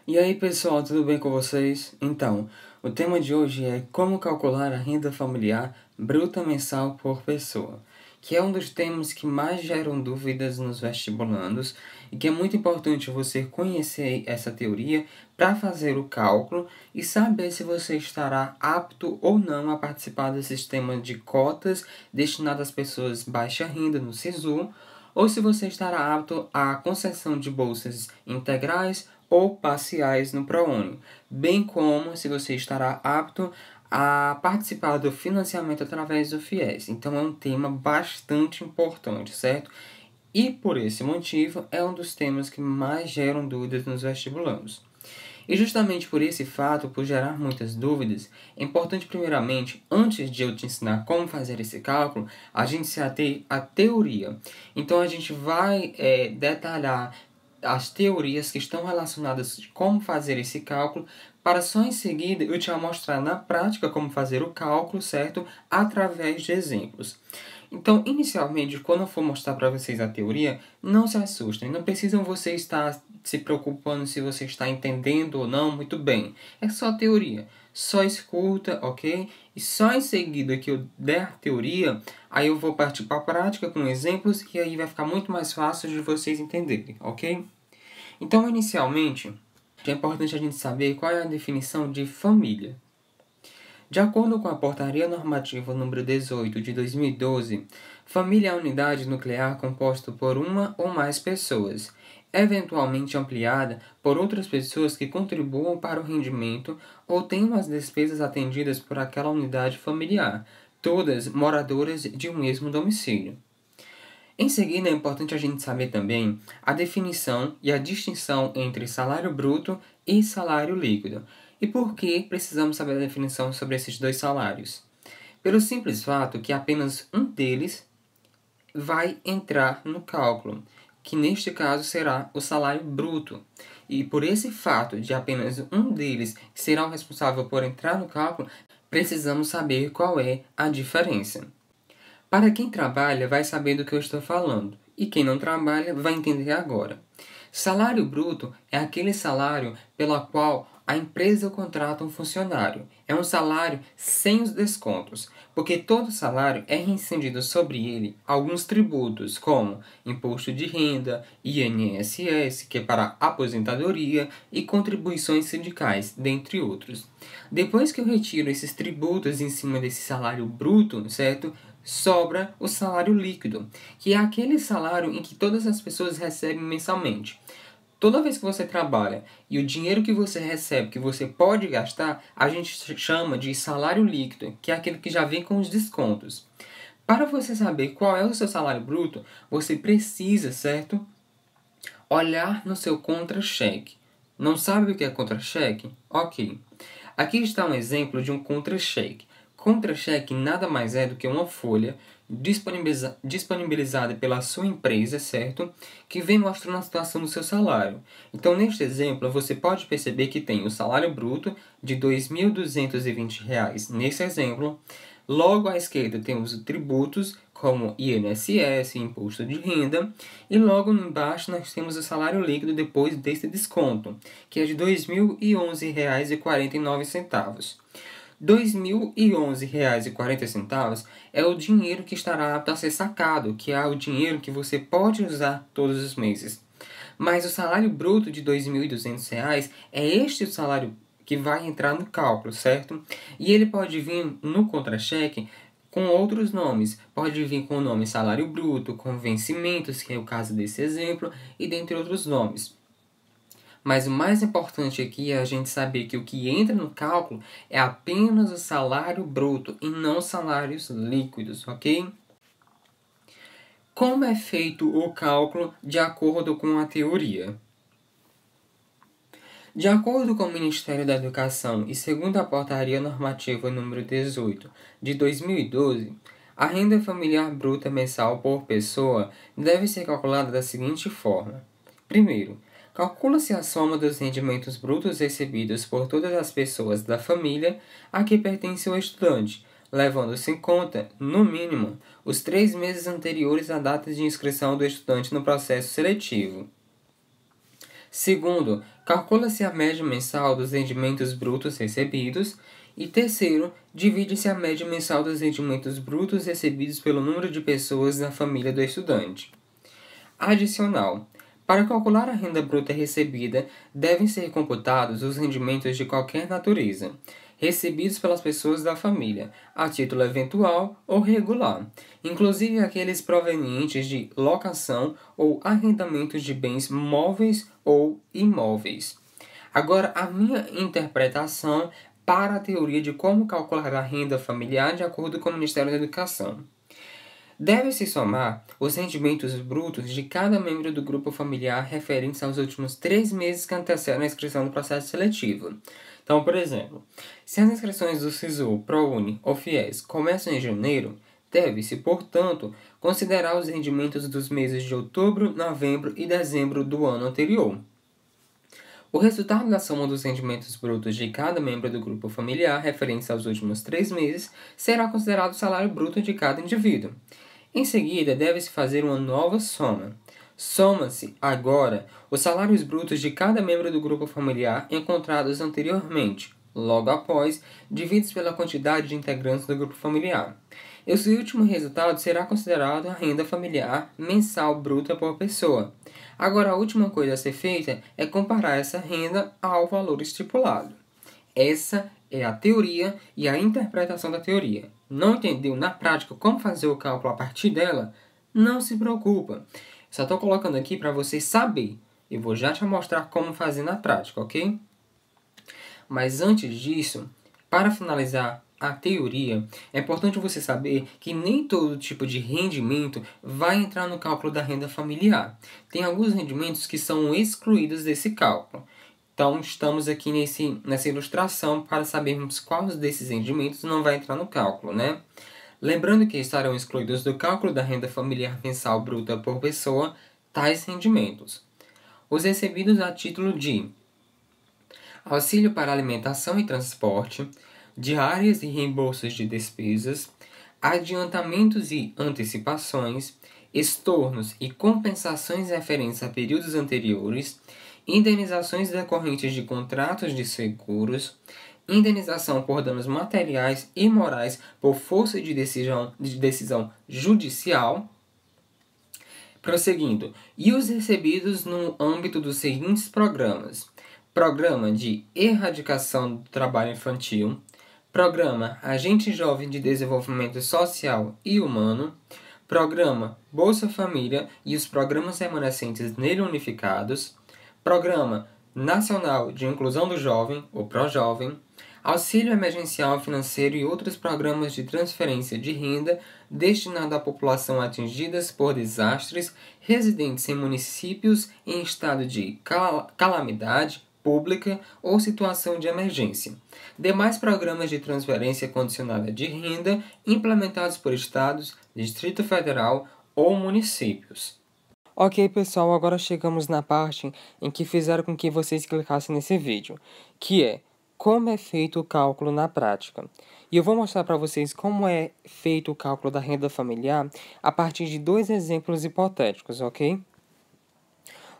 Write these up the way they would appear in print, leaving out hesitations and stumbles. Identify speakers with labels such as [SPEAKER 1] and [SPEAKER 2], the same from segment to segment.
[SPEAKER 1] E aí pessoal, tudo bem com vocês? Então, o tema de hoje é como calcular a renda familiar bruta mensal por pessoa, que é um dos temas que mais geram dúvidas nos vestibulandos e que é muito importante você conhecer essa teoria para fazer o cálculo e saber se você estará apto ou não a participar do sistema de cotas destinado às pessoas baixa renda no SISU, ou se você estará apto à concessão de bolsas integrais ou parciais no ProUni, bem como se você estará apto a participar do financiamento através do FIES. Então é um tema bastante importante, certo? E por esse motivo é um dos temas que mais geram dúvidas nos vestibulandos. E justamente por esse fato, por gerar muitas dúvidas, é importante primeiramente, antes de eu te ensinar como fazer esse cálculo, a gente se ater à teoria. Então a gente vai detalhar as teorias que estão relacionadas com como fazer esse cálculo, para só em seguida eu te mostrar na prática como fazer o cálculo, certo? Através de exemplos. Então, inicialmente, quando eu for mostrar para vocês a teoria, não se assustem. Não precisam você estar se preocupando se você está entendendo ou não muito bem. É só teoria. Só escuta, ok? E só em seguida que eu der a teoria, aí eu vou partir para a prática com exemplos e aí vai ficar muito mais fácil de vocês entenderem, ok? Então, inicialmente, é importante a gente saber qual é a definição de família. De acordo com a Portaria Normativa número 18 de 2012, família é a unidade nuclear composta por uma ou mais pessoas, eventualmente ampliada por outras pessoas que contribuam para o rendimento ou tenham as despesas atendidas por aquela unidade familiar, todas moradoras de um mesmo domicílio. Em seguida, é importante a gente saber também a definição e a distinção entre salário bruto e salário líquido. E por que precisamos saber a definição sobre esses dois salários? Pelo simples fato que apenas um deles vai entrar no cálculo, que neste caso será o salário bruto. E por esse fato de apenas um deles será o responsável por entrar no cálculo, precisamos saber qual é a diferença. Para quem trabalha, vai saber do que eu estou falando, e quem não trabalha vai entender agora. Salário bruto é aquele salário pelo qual a empresa contrata um funcionário. É um salário sem os descontos, porque todo salário é reincidido sobre ele alguns tributos, como imposto de renda, INSS, que é para aposentadoria, e contribuições sindicais, dentre outros. Depois que eu retiro esses tributos em cima desse salário bruto, certo? Sobra o salário líquido, que é aquele salário em que todas as pessoas recebem mensalmente. Toda vez que você trabalha e o dinheiro que você recebe, que você pode gastar, a gente chama de salário líquido, que é aquele que já vem com os descontos. Para você saber qual é o seu salário bruto, você precisa, certo? Olhar no seu contra-cheque. Não sabe o que é contra-cheque? Ok. Aqui está um exemplo de um contra-cheque. Contra-cheque nada mais é do que uma folha disponibilizada pela sua empresa, certo? Que vem mostrando a situação do seu salário. Então, neste exemplo, você pode perceber que tem o salário bruto de R$ 2.220 nesse exemplo. Logo à esquerda temos os tributos, como INSS, Imposto de Renda, e logo embaixo nós temos o salário líquido depois desse desconto, que é de R$ 2.011,49. R$ 2.011,40 é o dinheiro que estará apto a ser sacado, que é o dinheiro que você pode usar todos os meses. Mas o salário bruto de R$ 2.200 é este o salário que vai entrar no cálculo, certo? E ele pode vir no contra-cheque com outros nomes. Pode vir com o nome salário bruto, com vencimentos, que é o caso desse exemplo, e dentre outros nomes. Mas o mais importante aqui é a gente saber que o que entra no cálculo é apenas o salário bruto e não salários líquidos, ok? Como é feito o cálculo de acordo com a teoria? De acordo com o Ministério da Educação e segundo a Portaria Normativa número 18 de 2012, a renda familiar bruta mensal por pessoa deve ser calculada da seguinte forma. Primeiro, calcula-se a soma dos rendimentos brutos recebidos por todas as pessoas da família a que pertence o estudante, levando-se em conta, no mínimo, os 3 meses anteriores à data de inscrição do estudante no processo seletivo. Segundo, calcula-se a média mensal dos rendimentos brutos recebidos. E terceiro, divide-se a média mensal dos rendimentos brutos recebidos pelo número de pessoas na família do estudante. Adicional. Para calcular a renda bruta recebida, devem ser computados os rendimentos de qualquer natureza, recebidos pelas pessoas da família, a título eventual ou regular, inclusive aqueles provenientes de locação ou arrendamentos de bens móveis ou imóveis. Agora, a minha interpretação para a teoria de como calcular a renda familiar de acordo com o Ministério da Educação. Deve-se somar os rendimentos brutos de cada membro do grupo familiar referentes aos últimos 3 meses que antecedem a inscrição no processo seletivo. Então, por exemplo, se as inscrições do SISU, ProUni ou FIES começam em janeiro, deve-se, portanto, considerar os rendimentos dos meses de outubro, novembro e dezembro do ano anterior. O resultado da soma dos rendimentos brutos de cada membro do grupo familiar referentes aos últimos 3 meses será considerado o salário bruto de cada indivíduo. Em seguida, deve-se fazer uma nova soma. Soma-se, agora, os salários brutos de cada membro do grupo familiar encontrados anteriormente, logo após, divididos pela quantidade de integrantes do grupo familiar. Esse último resultado será considerado a renda familiar mensal bruta por pessoa. Agora, a última coisa a ser feita é comparar essa renda ao valor estipulado. Essa é a teoria e a interpretação da teoria. Não entendeu na prática como fazer o cálculo a partir dela? Não se preocupa. Só estou colocando aqui para você saber. Eu vou já te mostrar como fazer na prática, ok? Mas antes disso, para finalizar a teoria, é importante você saber que nem todo tipo de rendimento vai entrar no cálculo da renda familiar. Tem alguns rendimentos que são excluídos desse cálculo. Então, estamos aqui nessa ilustração para sabermos quais desses rendimentos não vai entrar no cálculo, né? Lembrando que estarão excluídos do cálculo da renda familiar mensal bruta por pessoa tais rendimentos: os recebidos a título de auxílio para alimentação e transporte, diárias e reembolsos de despesas, adiantamentos e antecipações, estornos e compensações referentes a períodos anteriores, indenizações decorrentes de contratos de seguros, indenização por danos materiais e morais por força de decisão judicial. Prosseguindo, e os recebidos no âmbito dos seguintes programas: Programa de Erradicação do Trabalho Infantil, Programa Agente Jovem de Desenvolvimento Social e Humano, Programa Bolsa Família e os programas remanescentes nele unificados, Programa Nacional de Inclusão do Jovem, o ProJovem, Auxílio Emergencial Financeiro e outros programas de transferência de renda destinado à população atingidas por desastres, residentes em municípios em estado de calamidade pública ou situação de emergência. Demais programas de transferência condicionada de renda implementados por estados, Distrito Federal ou municípios. Ok, pessoal, agora chegamos na parte em que fizeram com que vocês clicassem nesse vídeo, que é como é feito o cálculo na prática. E eu vou mostrar para vocês como é feito o cálculo da renda familiar a partir de 2 exemplos hipotéticos, ok?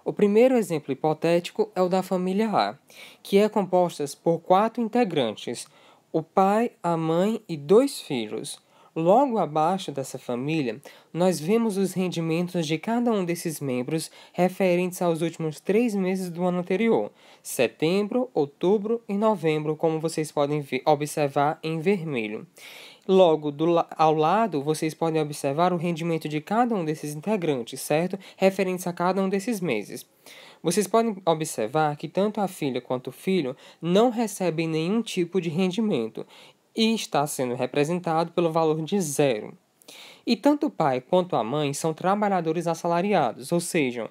[SPEAKER 1] O primeiro exemplo hipotético é o da família A, que é composta por 4 integrantes, o pai, a mãe e 2 filhos. Logo abaixo dessa família, nós vemos os rendimentos de cada um desses membros referentes aos últimos 3 meses do ano anterior, setembro, outubro e novembro, como vocês podem observar em vermelho. Logo, ao lado, vocês podem observar o rendimento de cada um desses integrantes, certo? Referentes a cada um desses meses. Vocês podem observar que tanto a filha quanto o filho não recebem nenhum tipo de rendimento e está sendo representado pelo valor de 0. E tanto o pai quanto a mãe são trabalhadores assalariados, ou seja,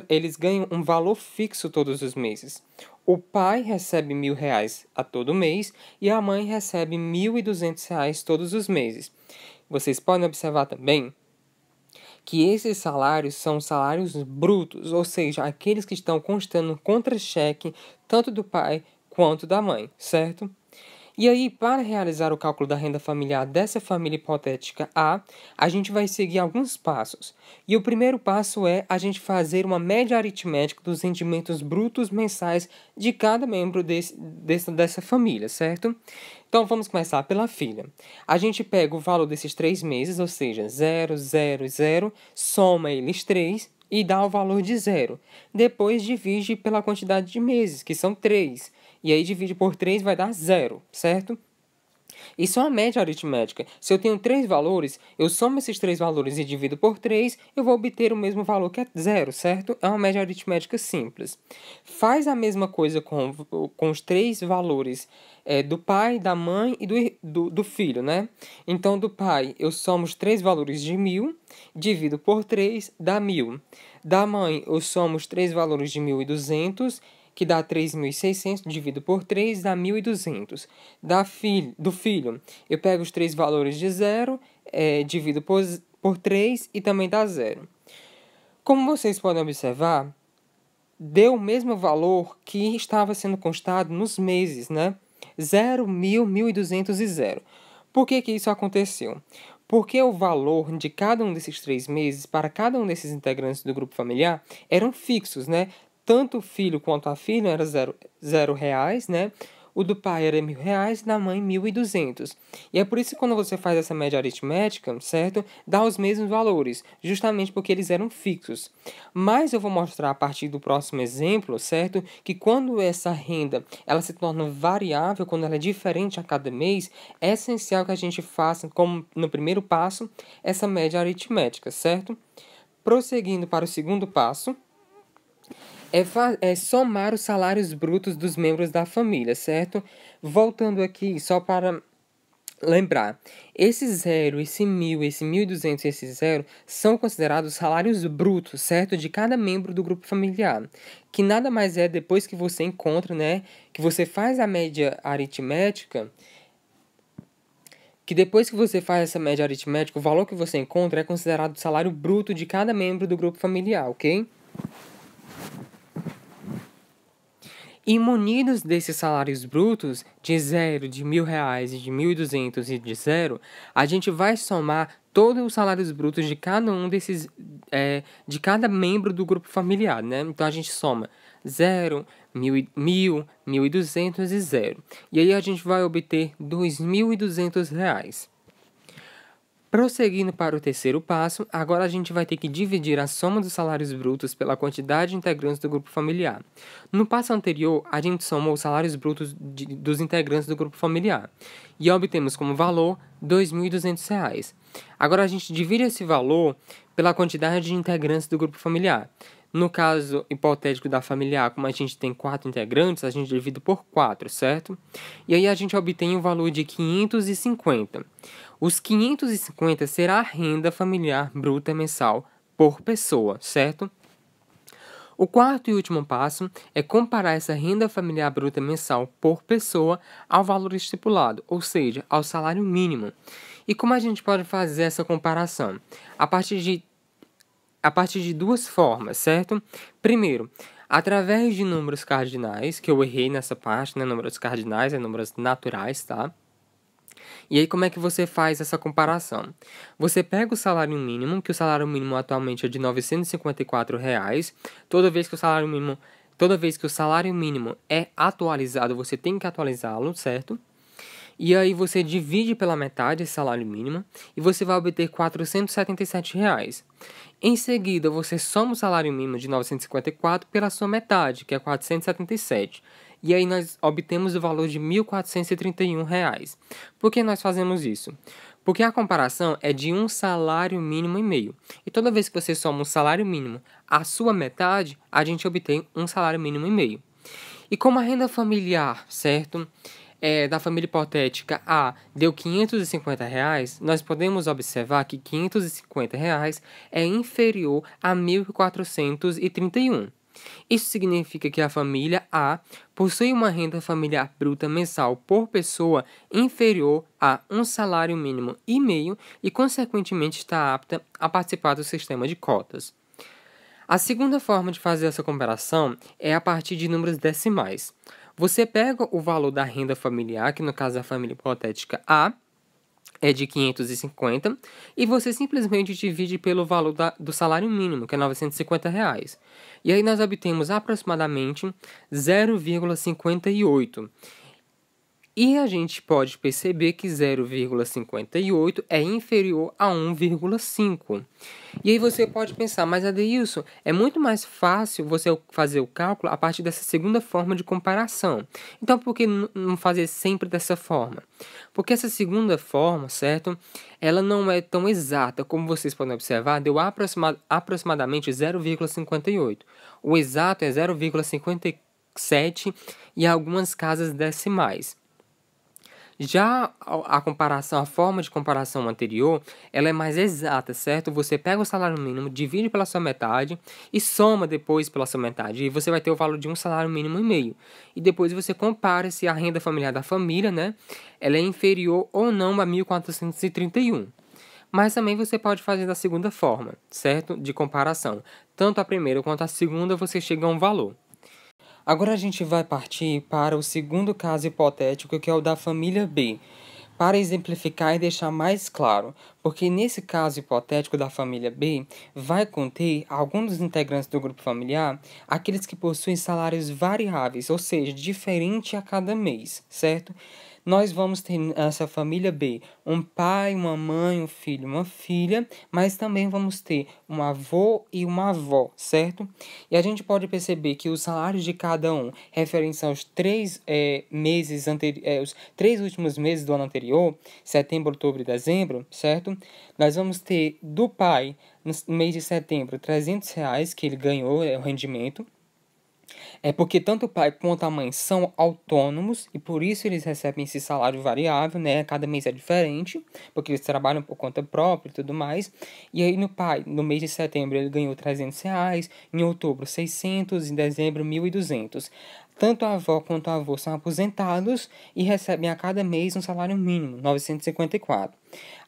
[SPEAKER 1] eles ganham um valor fixo todos os meses. O pai recebe R$1.000 a todo mês e a mãe recebe R$1.200 todos os meses. Vocês podem observar também que esses salários são salários brutos, ou seja, aqueles que estão constando no contra-cheque tanto do pai quanto da mãe, certo? E aí, para realizar o cálculo da renda familiar dessa família hipotética a gente vai seguir alguns passos. E o primeiro passo é a gente fazer uma média aritmética dos rendimentos brutos mensais de cada membro dessa família, certo? Então, vamos começar pela filha. A gente pega o valor desses 3 meses, ou seja, 0, 0 e 0, soma eles 3 e dá o valor de 0. Depois divide pela quantidade de meses, que são 3. E aí divide por 3 vai dar 0, certo? Isso é uma média aritmética. Se eu tenho 3 valores, eu somo esses 3 valores e divido por 3, eu vou obter o mesmo valor que é 0, certo? É uma média aritmética simples. Faz a mesma coisa com os 3 valores do pai, da mãe e do filho, né? Então, do pai, eu somo os 3 valores de 1.000, divido por 3, dá 1.000. Da mãe, eu somo os 3 valores de 1.200, que dá 3.600, divido por 3, dá 1.200. Do filho, eu pego os 3 valores de 0, divido por 3 e também dá 0. Como vocês podem observar, deu o mesmo valor que estava sendo constado nos meses, né? 0, 1.000, 1.200 e 0. Por que isso aconteceu? Porque o valor de cada um desses 3 meses para cada um desses integrantes do grupo familiar eram fixos, né? Tanto o filho quanto a filha era zero reais, né? O do pai era R$ 1.000 e da mãe 1.200. E é por isso que quando você faz essa média aritmética, certo? Dá os mesmos valores, justamente porque eles eram fixos. Mas eu vou mostrar a partir do próximo exemplo, certo? Que quando essa renda ela se torna variável, quando ela é diferente a cada mês, é essencial que a gente faça, como no primeiro passo, essa média aritmética, certo? Prosseguindo para o segundo passo, é somar os salários brutos dos membros da família, certo? Voltando aqui, só para lembrar, esse 0, esse 1.000, esse 1.200 e esse 0 são considerados salários brutos, certo? De cada membro do grupo familiar, que nada mais é depois que você encontra, né? Que você faz a média aritmética, que depois que você faz essa média aritmética, o valor que você encontra é considerado o salário bruto de cada membro do grupo familiar, ok? E munidos desses salários brutos, de 0, de R$ 1.000 e de 1.200 e de 0, a gente vai somar todos os salários brutos de cada um desses, de cada membro do grupo familiar, né? Então, a gente soma 0, 1.000, 1.200 e 0. E aí, a gente vai obter R$ 2.200. Prosseguindo para o terceiro passo, agora a gente vai ter que dividir a soma dos salários brutos pela quantidade de integrantes do grupo familiar. No passo anterior, a gente somou os salários brutos dos integrantes do grupo familiar e obtemos como valor R$ 2.200. Agora a gente divide esse valor pela quantidade de integrantes do grupo familiar. No caso hipotético da familiar, como a gente tem 4 integrantes, a gente divide por 4, certo? E aí a gente obtém o valor de 550. Os 550 será a renda familiar bruta mensal por pessoa, certo? O quarto e último passo é comparar essa renda familiar bruta mensal por pessoa ao valor estipulado, ou seja, ao salário mínimo. E como a gente pode fazer essa comparação? A partir de duas formas, certo? Primeiro, através de números cardinais, que eu errei nessa parte, né? Números cardinais, números naturais, tá? E aí, como é que você faz essa comparação? Você pega o salário mínimo, que o salário mínimo atualmente é de R$ 954, toda vez que o salário mínimo é atualizado, você tem que atualizá-lo, certo? E aí você divide pela metade esse salário mínimo e você vai obter R$ 477. Em seguida, você soma o salário mínimo de 954 pela sua metade, que é 477. E aí nós obtemos o valor de R$ 1.431. Por que nós fazemos isso? Porque a comparação é de um salário mínimo e meio. E toda vez que você soma um salário mínimo à sua metade, a gente obtém um salário mínimo e meio. E como a renda familiar, certo? Da família hipotética A deu R$ 550, nós podemos observar que R$ 550 é inferior a 1.431. Isso significa que a família A possui uma renda familiar bruta mensal por pessoa inferior a um salário mínimo e meio e, consequentemente, está apta a participar do sistema de cotas. A segunda forma de fazer essa comparação é a partir de números decimais.
[SPEAKER 2] Você pega o valor da renda familiar, que no caso da família hipotética A, é de 550, e você simplesmente divide pelo valor do salário mínimo, que é R$ 950. E aí nós obtemos aproximadamente 0,58. E a gente pode perceber que 0,58 é inferior a 1,5. E aí você pode pensar, mas Adeilson, é muito mais fácil você fazer o cálculo a partir dessa segunda forma de comparação. Então, por que não fazer sempre dessa forma? Porque essa segunda forma, certo? Ela não é tão exata, como vocês podem observar, deu aproximadamente 0,58. O exato é 0,57 e algumas casas decimais. Já a comparação, a forma de comparação anterior, ela é mais exata, certo? Você pega o salário mínimo, divide pela sua metade e soma depois pela sua metade. E você vai ter o valor de um salário mínimo e meio. E depois você compara se a renda familiar da família, né, ela é inferior ou não a 1.431. Mas também você pode fazer da segunda forma, certo? De comparação. Tanto a primeira quanto a segunda você chega a um valor. Agora a gente vai partir para o segundo caso hipotético, que é o da família B, para exemplificar e deixar mais claro, porque nesse caso hipotético da família B, vai conter alguns dos integrantes do grupo familiar, aqueles que possuem salários variáveis, ou seja, diferente a cada mês, certo? Nós vamos ter nessa família B um pai, uma mãe, um filho, uma filha, mas também vamos ter um avô e uma avó, certo? E a gente pode perceber que os salários de cada um referem-se aos os 3 últimos meses do ano anterior, setembro, outubro e dezembro, certo? Nós vamos ter do pai, no mês de setembro, R$ 300 que ele ganhou, é o rendimento. É porque tanto o pai quanto a mãe são autônomos e por isso eles recebem esse salário variável, né? Cada mês é diferente, porque eles trabalham por conta própria e tudo mais. E aí no pai, no mês de setembro, ele ganhou R$ 300, em outubro 600, em dezembro 1.200. Tanto a avó quanto o avô são aposentados e recebem a cada mês um salário mínimo, 954.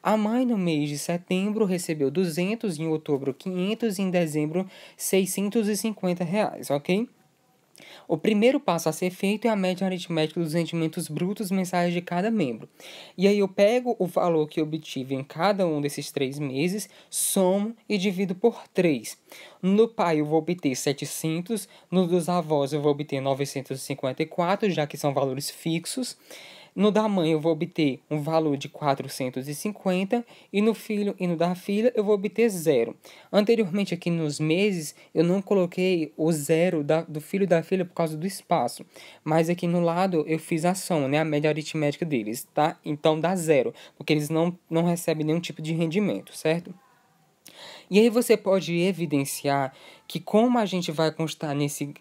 [SPEAKER 2] A mãe, no mês de setembro, recebeu 200, em outubro 500 e em dezembro R$ 650, ok? O primeiro passo a ser feito é a média aritmética dos rendimentos brutos mensais de cada membro. E aí eu pego o valor que eu obtive em cada um desses 3 meses, somo e divido por 3. No pai eu vou obter 700, no dos avós eu vou obter 954, já que são valores fixos. No da mãe eu vou obter um valor de 450 e no filho e no da filha eu vou obter 0. Anteriormente aqui nos meses eu não coloquei o 0 do filho e da filha por causa do espaço, mas aqui no lado eu fiz a soma, né, a média aritmética deles, tá? Então dá 0, porque eles não recebem nenhum tipo de rendimento, certo? E aí você pode evidenciar que como a gente vai constar nesse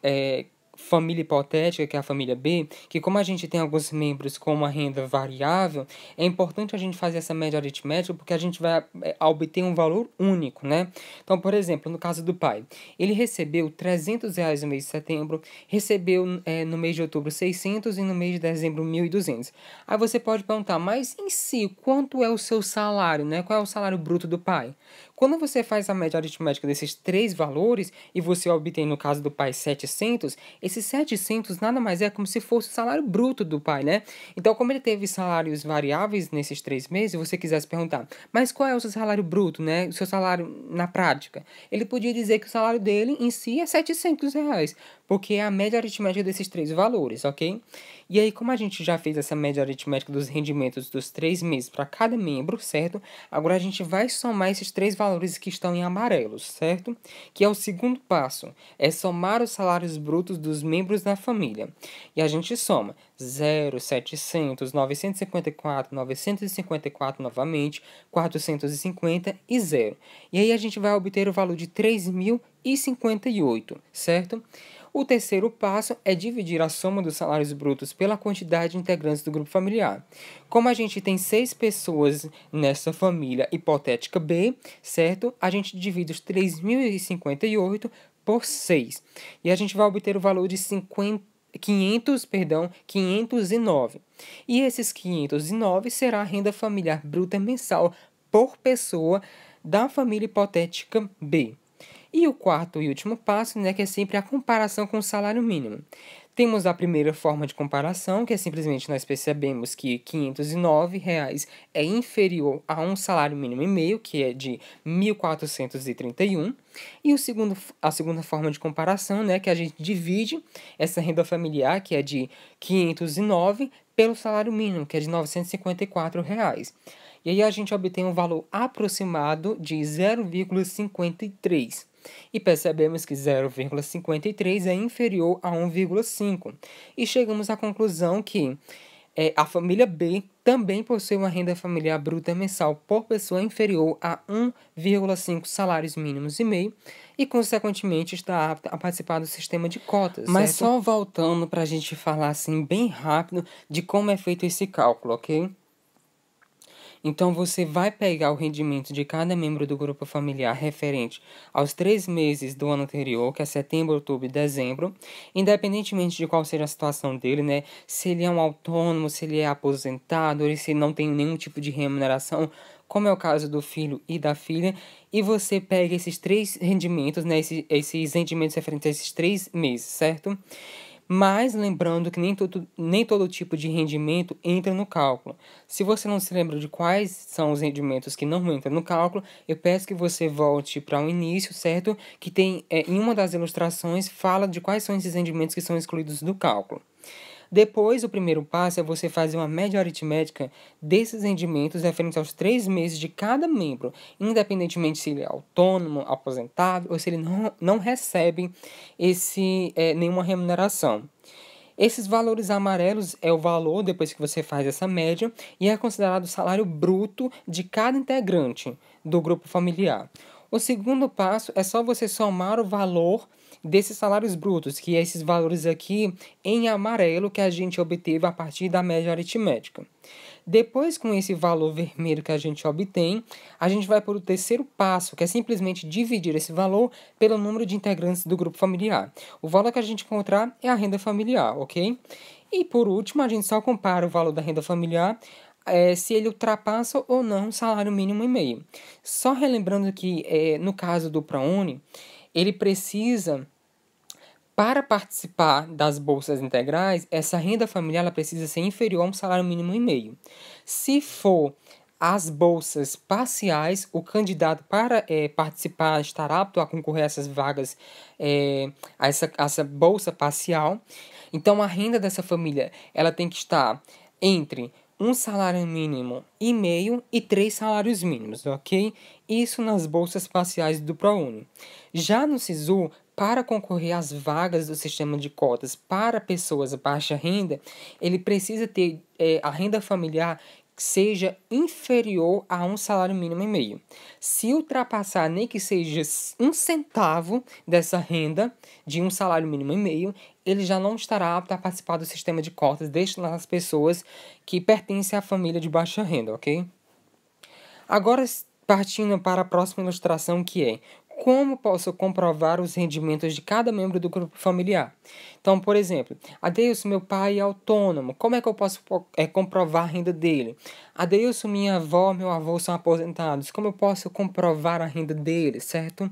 [SPEAKER 2] família hipotética, que é a família B, que como a gente tem alguns membros com uma renda variável, é importante a gente fazer essa média aritmética porque a gente vai obter um valor único, né? Então, por exemplo, no caso do pai, ele recebeu R$ 300 no mês de setembro, recebeu no mês de outubro 600 e no mês de dezembro 1.200. Aí você pode perguntar, mas em si, quanto é o seu salário, né? Qual é o salário bruto do pai? Quando você faz a média aritmética desses 3 valores e você obtém, no caso do pai, 700, esses 700 nada mais é como se fosse o salário bruto do pai, né? Então, como ele teve salários variáveis nesses 3 meses, se você quisesse perguntar, mas qual é o seu salário bruto, né? O seu salário na prática? Ele podia dizer que o salário dele em si é R$ 700, porque é a média aritmética desses 3 valores, ok? E aí, como a gente já fez essa média aritmética dos rendimentos dos 3 meses para cada membro, certo? Agora a gente vai somar esses 3 valores que estão em amarelos, certo? Que é o segundo passo, é somar os salários brutos dos membros da família. E a gente soma 0, 700, 954, 954 novamente, 450 e 0. E aí a gente vai obter o valor de 3.058, certo? O terceiro passo é dividir a soma dos salários brutos pela quantidade de integrantes do grupo familiar. Como a gente tem 6 pessoas nessa família hipotética B, certo? A gente divide os 3.058 por 6. E a gente vai obter o valor de 509. E esses 509 será a renda familiar bruta mensal por pessoa da família hipotética B. E o quarto e último passo, né, que é sempre a comparação com o salário mínimo. Temos a primeira forma de comparação, que é simplesmente nós percebemos que R$ 509 é inferior a um salário mínimo e meio, que é de 1.431. E a segunda forma de comparação, né, que a gente divide essa renda familiar, que é de 509, pelo salário mínimo, que é de R$ 954. E aí a gente obtém um valor aproximado de 0,53. E percebemos que 0,53 é inferior a 1,5. E chegamos à conclusão que a família B também possui uma renda familiar bruta mensal por pessoa inferior a 1,5 salários mínimos e meio e, consequentemente, está apta a participar do sistema de cotas. Mas
[SPEAKER 1] certo?
[SPEAKER 2] Só voltando para a gente falar assim bem rápido de como é feito esse cálculo, ok? Então, você vai pegar o rendimento de cada membro do grupo familiar referente aos 3 meses do ano anterior, que é setembro, outubro e dezembro, independentemente de qual seja a situação dele, né? Se ele é um autônomo, se ele é aposentado, ou se ele não tem nenhum tipo de remuneração, como é o caso do filho e da filha, e você pega esses 3 rendimentos, né? Esses rendimentos referentes a esses 3 meses, certo? Mas lembrando que nem todo tipo de rendimento entra no cálculo. Se você não se lembra de quais são os rendimentos que não entram no cálculo, eu peço que você volte para o início, certo? Que tem, em uma das ilustrações, fala de quais são esses rendimentos que são excluídos do cálculo. Depois, o primeiro passo é você fazer uma média aritmética desses rendimentos referentes aos 3 meses de cada membro, independentemente se ele é autônomo, aposentado ou se ele não recebe nenhuma remuneração. Esses valores amarelos é o valor, depois que você faz essa média, e é considerado o salário bruto de cada integrante do grupo familiar. O segundo passo é só você somar o valor desses salários brutos, que é esses valores aqui em amarelo que a gente obteve a partir da média aritmética. Depois, com esse valor vermelho que a gente obtém, a gente vai para o terceiro passo, que é simplesmente dividir esse valor pelo número de integrantes do grupo familiar. O valor que a gente encontrar é a renda familiar, ok? E por último, a gente só compara o valor da renda familiar se ele ultrapassa ou não o salário mínimo e meio. Só relembrando que, no caso do ProUni, ele precisa, para participar das bolsas integrais, essa renda familiar ela precisa ser inferior a um salário mínimo e meio. Se for as bolsas parciais, o candidato para participar, estar apto a concorrer a essas vagas, a essa bolsa parcial. Então, a renda dessa família ela tem que estar entre um salário mínimo e meio e 3 salários mínimos, ok? Isso nas bolsas parciais do ProUni. Já no SISU, para concorrer às vagas do sistema de cotas para pessoas de baixa renda, ele precisa ter a renda familiar que seja inferior a um salário mínimo e meio. Se ultrapassar nem que seja 1 centavo dessa renda, de um salário mínimo e meio, ele já não estará apto a participar do sistema de cotas destinado às pessoas que pertencem à família de baixa renda, ok? Agora, partindo para a próxima ilustração, que é como posso comprovar os rendimentos de cada membro do grupo familiar. Então, por exemplo, Adeilson, meu pai é autônomo, como é que eu posso comprovar a renda dele? Adeilson, minha avó, meu avô são aposentados, como eu posso comprovar a renda dele, certo?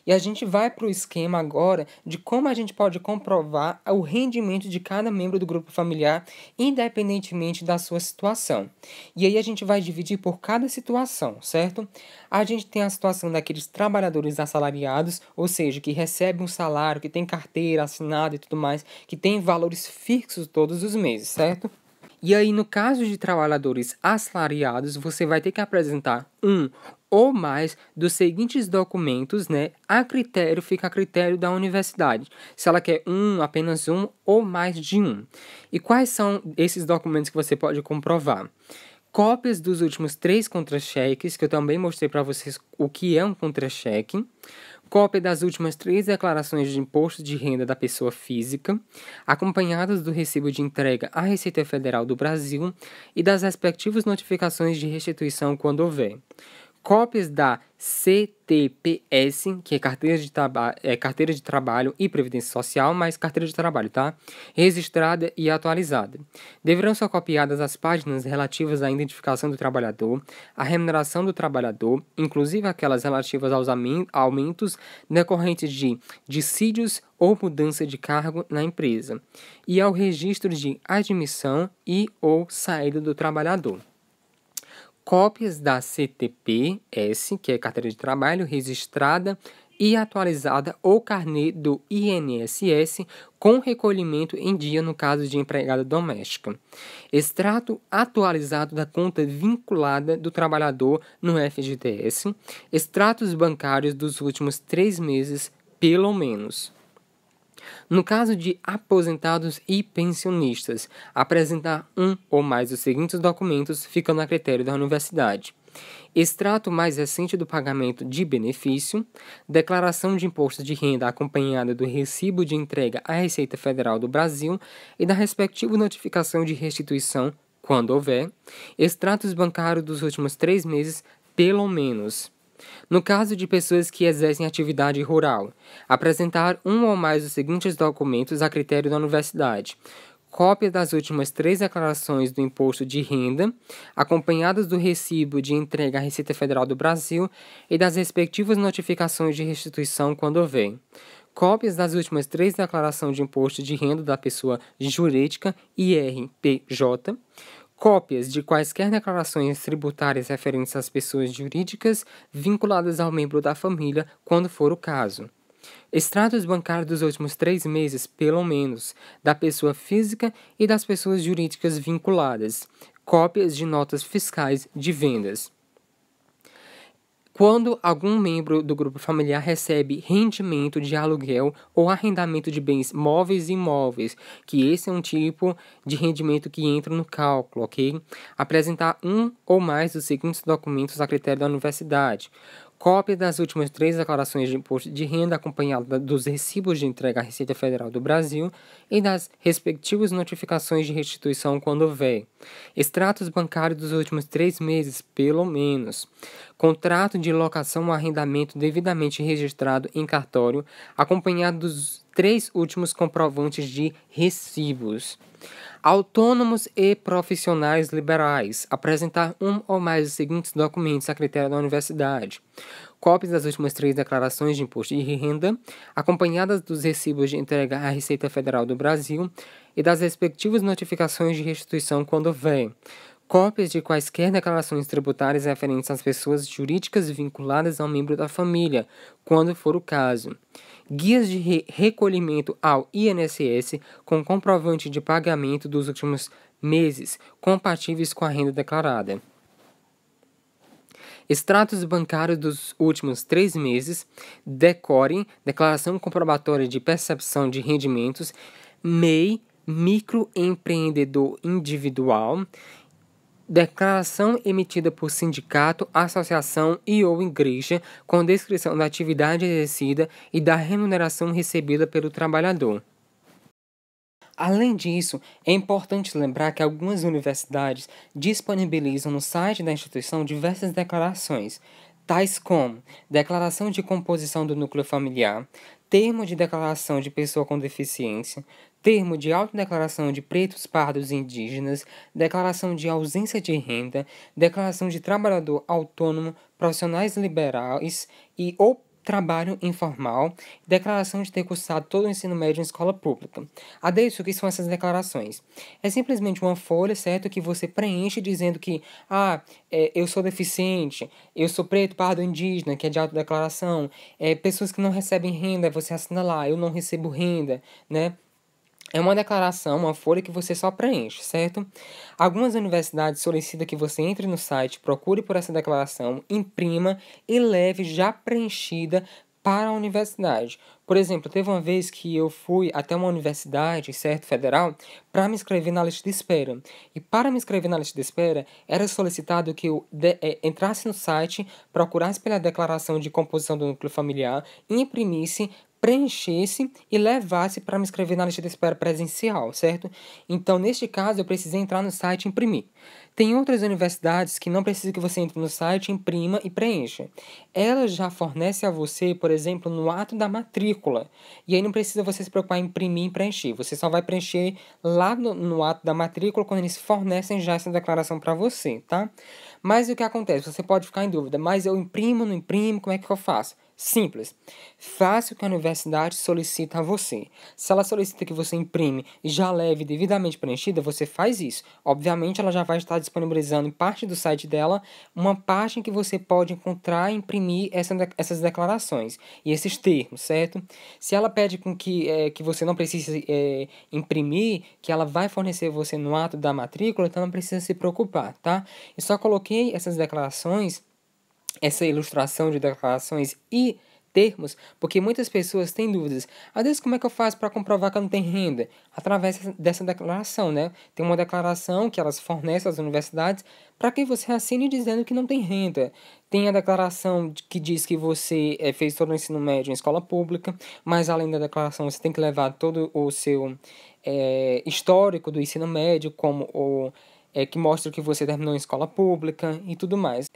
[SPEAKER 2] E a gente vai para o esquema agora de como a gente pode comprovar o rendimento de cada membro do grupo familiar, independentemente da sua situação. E aí a gente vai dividir por cada situação, certo? A gente tem a situação daqueles trabalhadores assalariados, ou seja, que recebem um salário, que tem carteira assinada e tudo mais, que tem valores fixos todos os meses, certo? E aí, no caso de trabalhadores assalariados, você vai ter que apresentar um ou mais dos seguintes documentos, né? Fica a critério da universidade. Se ela quer apenas um ou mais de um. E quais são esses documentos que você pode comprovar? Cópias dos últimos 3 contra-cheques, que eu também mostrei para vocês o que é um contra-cheque. Cópia das últimas 3 declarações de imposto de renda da pessoa física, acompanhadas do recibo de entrega à Receita Federal do Brasil e das respectivas notificações de restituição quando houver. cópias da CTPS, que é Carteira de Trabalho e Previdência Social, mais Carteira de Trabalho, tá? Registrada e atualizada. Deverão ser copiadas as páginas relativas à identificação do trabalhador, à remuneração do trabalhador, inclusive aquelas relativas aos aumentos decorrentes de dissídios ou mudança de cargo na empresa, e ao registro de admissão e ou saída do trabalhador. Cópias da CTPS, que é Carteira de Trabalho, registrada e atualizada, ou carnê do INSS, com recolhimento em dia no caso de empregada doméstica. Extrato atualizado da conta vinculada do trabalhador no FGTS. Extratos bancários dos últimos 3 meses, pelo menos. No caso de aposentados e pensionistas, apresentar um ou mais dos seguintes documentos, ficando a critério da universidade: extrato mais recente do pagamento de benefício, declaração de imposto de renda acompanhada do recibo de entrega à Receita Federal do Brasil e da respectiva notificação de restituição, quando houver, extratos bancários dos últimos 3 meses, pelo menos. No caso de pessoas que exercem atividade rural, apresentar um ou mais dos seguintes documentos a critério da universidade: cópia das últimas 3 declarações do imposto de renda, acompanhadas do recibo de entrega à Receita Federal do Brasil e das respectivas notificações de restituição, quando houver. Cópias das últimas 3 declarações de imposto de renda da pessoa jurídica, IRPJ. Cópias de quaisquer declarações tributárias referentes às pessoas jurídicas vinculadas ao membro da família, quando for o caso. Extratos bancários dos últimos 3 meses, pelo menos, da pessoa física e das pessoas jurídicas vinculadas. Cópias de notas fiscais de vendas. Quando algum membro do grupo familiar recebe rendimento de aluguel ou arrendamento de bens móveis e imóveis, que esse é um tipo de rendimento que entra no cálculo, ok? Apresentar um ou mais dos seguintes documentos a critério da universidade: cópia das últimas 3 declarações de imposto de renda acompanhada dos recibos de entrega à Receita Federal do Brasil e das respectivas notificações de restituição, quando houver. Extratos bancários dos últimos 3 meses, pelo menos. Contrato de locação ou arrendamento devidamente registrado em cartório, acompanhado dos 3 últimos comprovantes de recibos. Autônomos e profissionais liberais, apresentar um ou mais dos seguintes documentos a critério da universidade: cópias das últimas 3 declarações de imposto de renda, acompanhadas dos recibos de entrega à Receita Federal do Brasil e das respectivas notificações de restituição, quando houver. Cópias de quaisquer declarações tributárias referentes às pessoas jurídicas vinculadas ao membro da família, quando for o caso. Guias de recolhimento ao INSS com comprovante de pagamento dos últimos meses, compatíveis com a renda declarada. Extratos bancários dos últimos 3 meses, DECORE, Declaração Comprobatória de Percepção de Rendimentos, MEI, Microempreendedor Individual, declaração emitida por sindicato, associação e ou igreja, com descrição da atividade exercida e da remuneração recebida pelo trabalhador. Além disso, é importante lembrar que algumas universidades disponibilizam no site da instituição diversas declarações, tais como declaração de composição do núcleo familiar, termo de declaração de pessoa com deficiência, termo de autodeclaração de pretos, pardos e indígenas, declaração de ausência de renda, declaração de trabalhador autônomo, profissionais liberais e ou trabalho informal, declaração de ter cursado todo o ensino médio em escola pública. Adeus, o que são essas declarações? É simplesmente uma folha, certo, que você preenche dizendo que, eu sou deficiente, eu sou preto, pardo, indígena, que é de autodeclaração, pessoas que não recebem renda, você assina lá, eu não recebo renda, né? É uma declaração, uma folha que você só preenche, certo? Algumas universidades solicitam que você entre no site, procure por essa declaração, imprima e leve já preenchida para a universidade. Por exemplo, teve uma vez que eu fui até uma universidade, certo, federal, para me inscrever na lista de espera. E para me inscrever na lista de espera, era solicitado que eu entrasse no site, procurasse pela declaração de composição do núcleo familiar, imprimisse, preenchesse e levasse para me inscrever na lista de espera presencial, certo? Então, neste caso, eu precisei entrar no site e imprimir. Tem outras universidades que não precisam que você entre no site, imprima e preencha. Elas já fornecem a você, por exemplo, no ato da matrícula. E aí não precisa você se preocupar em imprimir e preencher. Você só vai preencher lá no ato da matrícula quando eles fornecem já essa declaração para você, tá? Mas o que acontece? Você pode ficar em dúvida, mas eu imprimo, não imprimo, como é que eu faço? Simples. Faça o que a universidade solicita a você. Se ela solicita que você imprime e já leve devidamente preenchida, você faz isso. Obviamente, ela já vai estar disponibilizando em parte do site dela uma página que você pode encontrar e imprimir essas declarações e esses termos, certo? Se ela pede com que você não precise imprimir, que ela vai fornecer você no ato da matrícula, então não precisa se preocupar, tá? Eu só coloquei essas declarações, essa ilustração de declarações e termos, porque muitas pessoas têm dúvidas. Às vezes, como é que eu faço para comprovar que eu não tenho renda? Através dessa declaração, né? Tem uma declaração que elas fornecem às universidades para que você assine dizendo que não tem renda. Tem a declaração que diz que você fez todo o ensino médio em escola pública, mas além da declaração você tem que levar todo o seu histórico do ensino médio, como que mostra que você terminou em escola pública e tudo mais.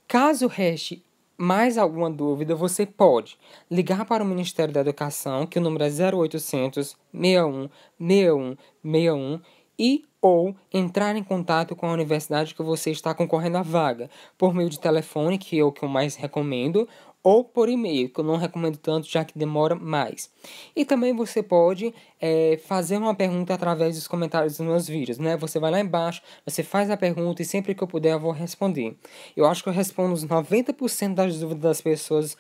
[SPEAKER 2] Caso reste mais alguma dúvida, você pode ligar para o Ministério da Educação, que o número é 0800 61 61 61, e ou entrar em contato com a universidade que você está concorrendo à vaga, por meio de telefone, que é o que eu mais recomendo, ou por e-mail, que eu não recomendo tanto, já que demora mais. E também você pode fazer uma pergunta através dos comentários dos meus vídeos, né? Você vai lá embaixo, você faz a pergunta e sempre que eu puder eu vou responder. Eu acho que eu respondo os 90% das dúvidas das pessoas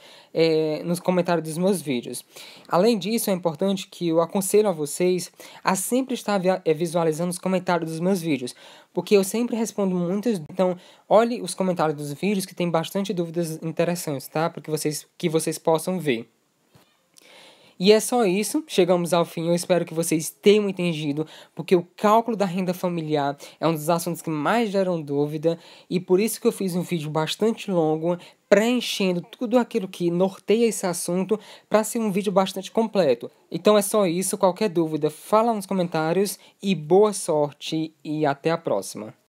[SPEAKER 2] nos comentários dos meus vídeos. Além disso, é importante que eu aconselho a vocês a sempre estar visualizando os comentários dos meus vídeos, porque eu sempre respondo muitas. Então, olhe os comentários dos vídeos que tem bastante dúvidas interessantes, tá? Para que vocês possam ver. E é só isso, chegamos ao fim. Eu espero que vocês tenham entendido, porque o cálculo da renda familiar é um dos assuntos que mais geram dúvida, e por isso que eu fiz um vídeo bastante longo, preenchendo tudo aquilo que norteia esse assunto para ser um vídeo bastante completo. Então é só isso, qualquer dúvida, fala nos comentários, e boa sorte, e até a próxima.